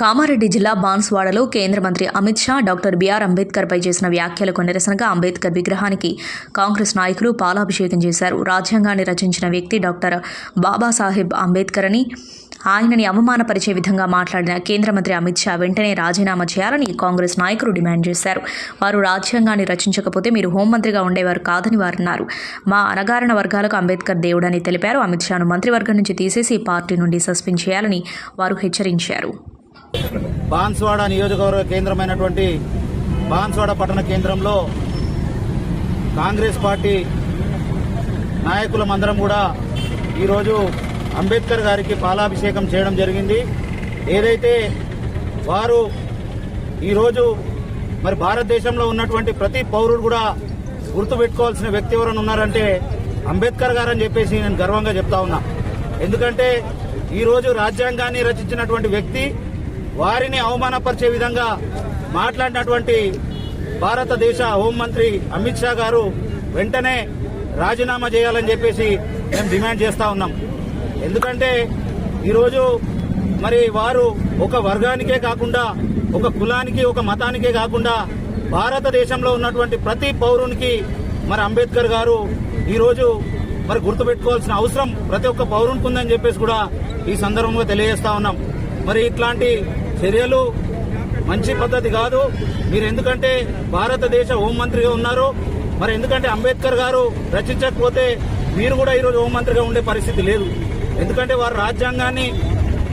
కామారెడ్డి జిల్లా బాన్స్వాడలో కేంద్ర మంత్రి అమిత్ షా డాక్టర్ బిఆర్ అంబేద్కర్పై చేసిన వ్యాఖ్యలకు నిరసనగా అంబేద్కర్ విగ్రహానికి కాంగ్రెస్ నాయకులు పాలాభిషేకం చేశారు. రాజ్యాంగాన్ని రచించిన వ్యక్తి డాక్టర్ బాబాసాహెబ్ అంబేద్కర్ అని, ఆయనని అవమానపరిచే విధంగా మాట్లాడిన కేంద్ర మంత్రి అమిత్ షా వెంటనే రాజీనామా చేయాలని కాంగ్రెస్ నాయకులు డిమాండ్ చేశారు. వారు రాజ్యాంగాన్ని రచించకపోతే మీరు హోంమంత్రిగా ఉండేవారు కాదని వారన్నారు. మా అణగారిన వర్గాలకు అంబేద్కర్ దేవుడని తెలిపారు. అమిత్ షాను మంత్రివర్గం నుంచి తీసేసి పార్టీ నుండి సస్పెండ్ చేయాలని వారు హెచ్చరించారు. బాన్స్వాడ నియోజకవర్గ కేంద్రమైనటువంటి బాన్స్వాడ పట్టణ కేంద్రంలో కాంగ్రెస్ పార్టీ నాయకులమందరం కూడా ఈరోజు అంబేద్కర్ గారికి పాలాభిషేకం చేయడం జరిగింది. ఏదైతే వారు ఈరోజు మరి భారతదేశంలో ఉన్నటువంటి ప్రతి పౌరుడు కూడా గుర్తుపెట్టుకోవాల్సిన వ్యక్తి ఎవరైనా ఉన్నారంటే అంబేద్కర్ గారు అని చెప్పేసి నేను గర్వంగా చెప్తా ఉన్నా. ఎందుకంటే ఈరోజు రాజ్యాంగాన్ని రచించినటువంటి వ్యక్తి వారిని అవమానపరిచే విధంగా మాట్లాడినటువంటి భారతదేశ హోంమంత్రి అమిత్ షా గారు వెంటనే రాజీనామా చేయాలని చెప్పేసి మేము డిమాండ్ చేస్తా ఉన్నాం. ఎందుకంటే ఈరోజు మరి వారు ఒక వర్గానికే కాకుండా, ఒక కులానికి, ఒక మతానికే కాకుండా భారతదేశంలో ఉన్నటువంటి ప్రతి పౌరునికి మరి అంబేద్కర్ గారు ఈరోజు మరి గుర్తుపెట్టుకోవాల్సిన అవసరం ప్రతి ఒక్క పౌరునికి ఉందని చెప్పేసి కూడా ఈ సందర్భంగా తెలియజేస్తా ఉన్నాం. మరి ఇట్లాంటి చర్యలు మంచి పద్ధతి కాదు. మీరు ఎందుకంటే భారతదేశ హోంమంత్రిగా ఉన్నారు, మరి ఎందుకంటే అంబేద్కర్ గారు రచించకపోతే మీరు కూడా ఈరోజు హోంమంత్రిగా ఉండే పరిస్థితి లేదు. ఎందుకంటే వారు రాజ్యాంగాన్ని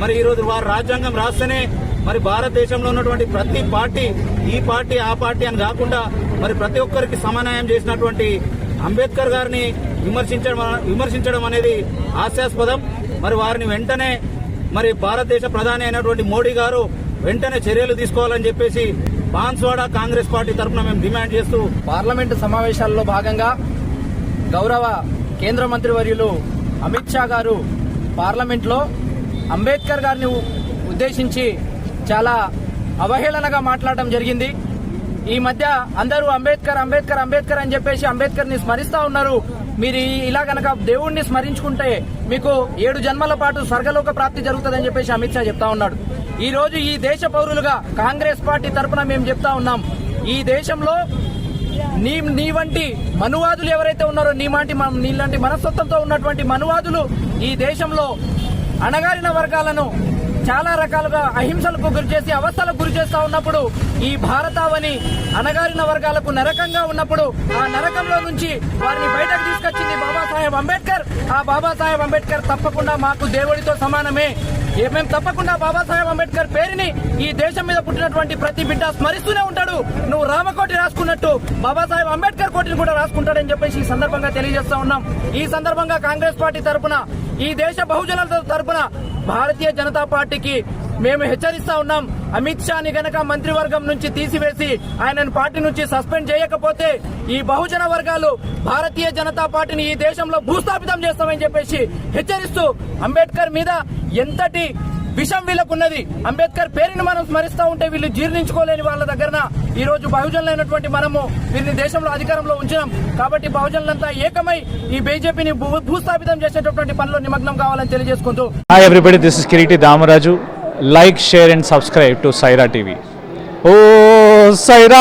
మరి ఈరోజు వారు రాజ్యాంగం రాస్తేనే మరి భారతదేశంలో ఉన్నటువంటి ప్రతి పార్టీ, ఈ పార్టీ ఆ పార్టీ అని కాకుండా మరి ప్రతి ఒక్కరికి సమన్వయం చేసినటువంటి అంబేద్కర్ గారిని విమర్శించడం అనేది హాస్యాస్పదం. మరి వారిని వెంటనే మరి భారతదేశ ప్రధాని అయినటువంటి మోడీ గారు వెంటనే చర్యలు తీసుకోవాలని చెప్పేసి బాన్స్వాడ కాంగ్రెస్ పార్టీ తరఫున మేము డిమాండ్ చేస్తూ పార్లమెంటు సమావేశాల్లో భాగంగా గౌరవ కేంద్ర మంత్రి వర్యులు అమిత్ షా గారు పార్లమెంట్లో అంబేద్కర్ గారిని ఉద్దేశించి చాలా అవహేళనగా మాట్లాడడం జరిగింది. ఈ మధ్య అందరూ అంబేద్కర్ అంబేద్కర్ అంబేద్కర్ అని చెప్పేసి అంబేద్కర్ ని స్మరిస్తా ఉన్నారు. మీరు ఇలా గనక దేవుణ్ణి స్మరించుకుంటే మీకు 7 జన్మల పాటు స్వర్గలోక ప్రాప్తి జరుగుతుందని చెప్పేసి అమిత్ షా చెప్తా ఉన్నాడు. ఈ రోజు ఈ దేశ పౌరులుగా కాంగ్రెస్ పార్టీ తరఫున మేము చెప్తా ఉన్నాం, ఈ దేశంలో నీ వంటి మనువాదులు ఎవరైతే ఉన్నారో, నీలాంటి మనస్తత్వంతో ఉన్నటువంటి మనువాదులు ఈ దేశంలో అణగారిన వర్గాలను చాలా రకాలుగా అహింసలకు గురి చేసి అవస్థలకు గురి చేస్తా ఉన్నప్పుడు, ఈ భారతావని అణగారిన వర్గాలకు నరకంగా ఉన్నప్పుడు ఆ నరకంలో నుంచి వారిని బయటకు తీసుకొచ్చింది బాబాసాహెబ్ అంబేద్కర్. ఆ బాబాసాహెబ్ అంబేద్కర్ తప్పకుండా మాకు దేవుడితో సమానమే. మేము తప్పకుండా బాబాసాహెబ్ అంబేద్కర్ పేరుని ఈ దేశం మీద పుట్టినటువంటి ప్రతి బిడ్డ స్మరిస్తూనే ఉంటాడు. నువ్వు రామకోటి రాసుకున్నట్టు బాబాసాహెబ్ అంబేద్కర్ కోటిని కూడా రాసుకుంటాడని చెప్పేసి ఈ సందర్భంగా తెలియజేస్తా ఉన్నాం. ఈ సందర్భంగా కాంగ్రెస్ పార్టీ తరఫున, ఈ దేశ బహుజనుల తరఫున భారతీయ జనతా పార్టీకి మేము హెచ్చరిస్తా ఉన్నాం. అమిత్ షాని గనక మంత్రివర్గం నుంచి తీసివేసి ఆయనను పార్టీ నుంచి సస్పెండ్ చేయకపోతే ఈ బహుజన వర్గాలు భారతీయ జనతా పార్టీని ఈ దేశంలో భూస్థాపితం చేస్తామని చెప్పేసి హెచ్చరిస్తూ, అంబేద్కర్ మీద ఎంతటి విషం వీళ్ళకున్నది, అంబేద్కర్ పేరుని మనం స్మరిస్తా ఉంటే వీళ్ళు జీర్ణించుకోలేని వాళ్ళ దగ్గర ఈ రోజు బహుజనులైనటువంటి మనము వీరిని దేశంలో అధికారంలో ఉంచినాం. కాబట్టి బహుజనులంతా ఏకమై ఈ బీజేపీని భూస్థాపితం చేసేటటువంటి పనిలో నిమగ్నం కావాలని తెలియజేసుకుంటూ, Hi everybody, this is Kiriti Damaraju. Like, share and subscribe to Saira TV. Oh, Saira!